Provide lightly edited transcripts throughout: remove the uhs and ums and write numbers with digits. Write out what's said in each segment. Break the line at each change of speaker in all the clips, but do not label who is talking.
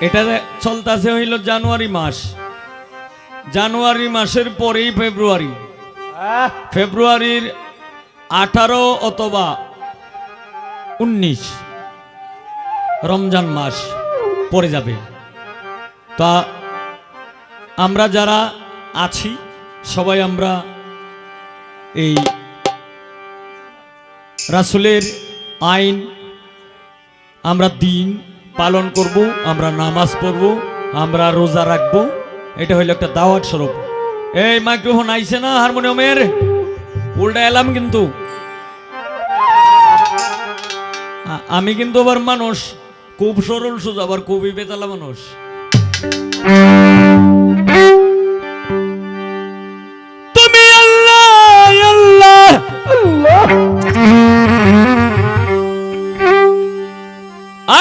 এটা চলতেছে হইল জানুয়ারি মাস। জানুয়ারি মাসের পরেই ফেব্রুয়ারি, ফেব্রুয়ারির 18 অথবা 19 রমজান মাস পড়ে যাবে। তা আমরা যারা আছি সবাই আমরা এই রাসূলের আইন, আমরা দিন পালন করব, আমরা নামাজ পড়ব, আমরা রোজা রাখবো। এটা হইল একটা দাওয়াত স্বরূপ। এই মাইক্রোফোন আইছে না হারমোনিয়ামের, উল্টা এলাম কিন্তু আমি কিন্তু আবার মানুষ খুব সরল সোজা, আবার খুবই বেতালা মানুষ। তুমি আল্লাহ আল্লাহ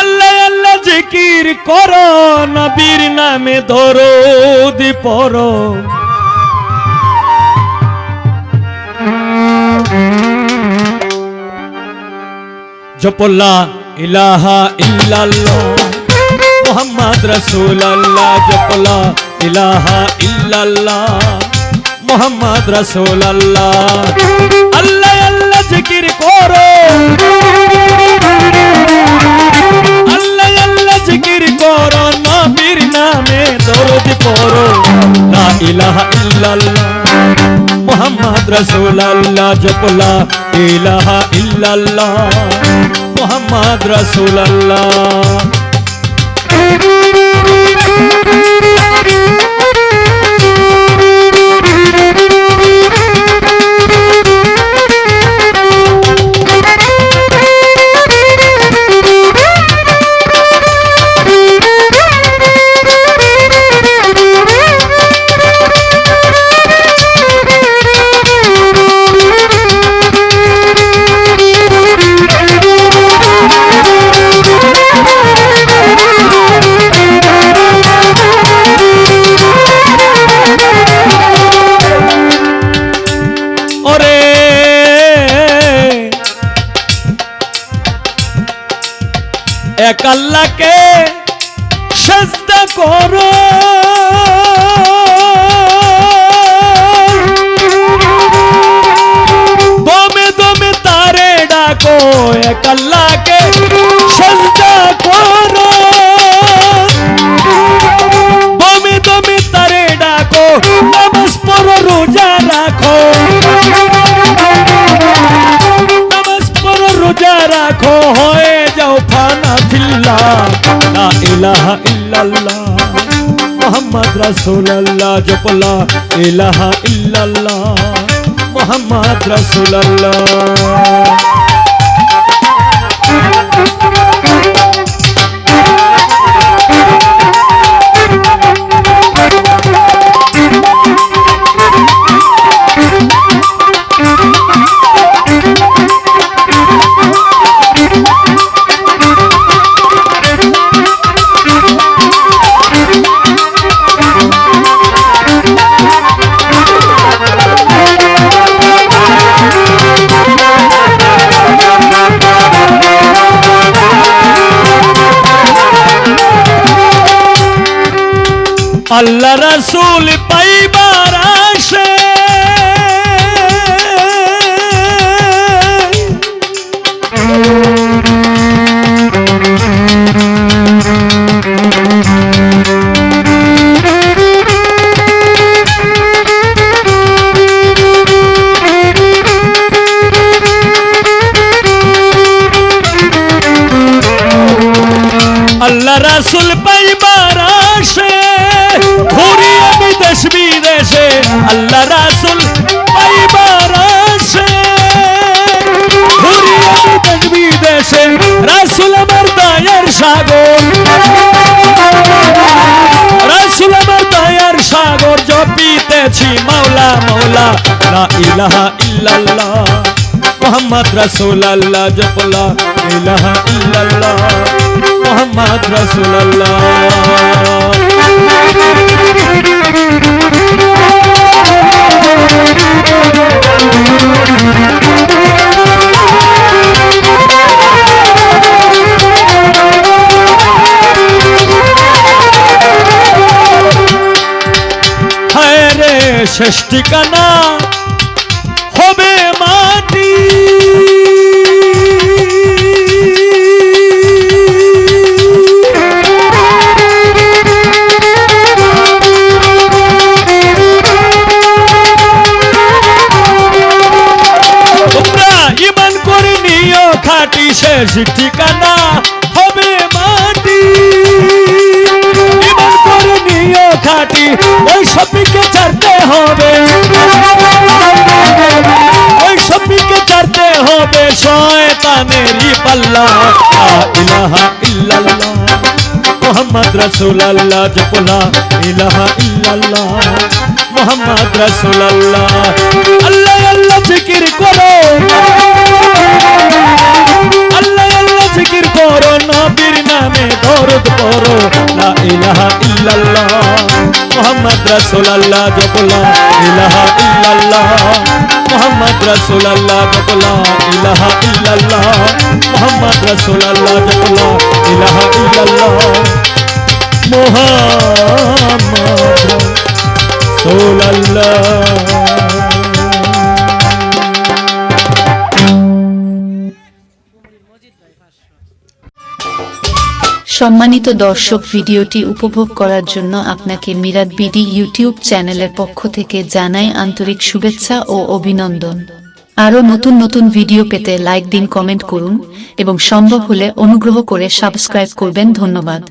আল্লাহ আল্লাহ জিকির করো, নবীর নামে দরুদ পড়ো। জপো লা ইলাহা ইল্লাল্লাহ মুহাম্মদ রাসূলুল্লাহ, জপো লা ইলাহা ইল্লাল্লাহ মুহাম্মদ রাসূলুল্লাহ। আল্লাহ আল্লাহ জিকির করো, আল্লাহ আল্লাহ জিকির করো, নবীর নামে দরুদ পড়ো। লা ইলাহা ইল্লাল্লাহ মুহাম্মদ রাসূলুল্লাহ, জপো লা ইলাহা ইল্লাল্লাহ মুহাম্মদ রাসূলুল্লাহ। এক আল্লাহকে সিজদা করো, দমে দমে তারে ডাকো। এক আল্লাহকে সিজদা করো, দমে দমে তারে ডাকো। নামাজ পড়ো, রোজা রাখো, নামাজ পড়ো, রোজা রাখো, হয়ে যাও ফানা ফিল্লাহ। লা ইলাহা ইল্লাল্লাহ মুহাম্মদ রাসূলুল্লাহ, জপো লা ইলাহা ইল্লাল্লাহ মুহাম্মদ রাসূলুল্লাহ। আল্লাহ রাসূল পাইবার আসে, আল্লাহ রাসূল পাইবার আসে, ঘুরি আমি দেশ বিদেশে। আল্লাহ রাসূল পাইবার আসে, ঘুরি আমি দেশ বিদেশে। রাসূল আমার দয়ার সাগর, রাসূল আমার দয়ার সাগর, জপিতেছি মাওলা মাওলা। লা ইলাহা ইল্লাল্লাহ মুহাম্মদ রাসূলুল্লাহ, জপো লা ইলাহা ইল্লাল্লাহ মুহাম্মদ রাসূলুল্লাহ। শেষ ঠিকানা হবে মাটি। শেষ ঠিকানা হবে মাটি। ইমান করে নিও খাটি, ওই সবকে ছাড়তে হবে, ওই সবকে ছাড়তে হবে শয়তানেরই পাল্লা। লা ইলাহা ইল্লাল্লাহ মুহাম্মদ রাসূলুল্লাহ, জপো লা ইলাহা ইল্লাল্লাহ মুহাম্মদ রাসূলুল্লাহ। আল্লাহ আল্লাহ জিকির করো, আল্লাহ আল্লাহ জিকির করো, নবীর নামে দরুদ পড়ো। লা ইলাহা ইল্লাল্লাহ মুহাম্মদ রাসূলুল্লাহ, জপো লা ইলাহা ইল্লাল্লাহ মুহাম্মদ রাসূলুল্লাহ, জপো লা ইলাহা ইল্লাল্লাহ মুহাম্মদ রাসূলুল্লাহ, জপো লা ইলাহা ইল্লাল্লাহ মুহাম্মদ রাসূলুল্লাহ।
সম্মানিত দর্শক, ভিডিওটি উপভোগ করার জন্য আপনাকে মিরাদ বিডি ইউটিউব চ্যানেলের পক্ষ থেকে জানাই আন্তরিক শুভেচ্ছা ও অভিনন্দন। আরও নতুন নতুন ভিডিও পেতে লাইক দিন, কমেন্ট করুন এবং সম্ভব হলে অনুগ্রহ করে সাবস্ক্রাইব করবেন। ধন্যবাদ।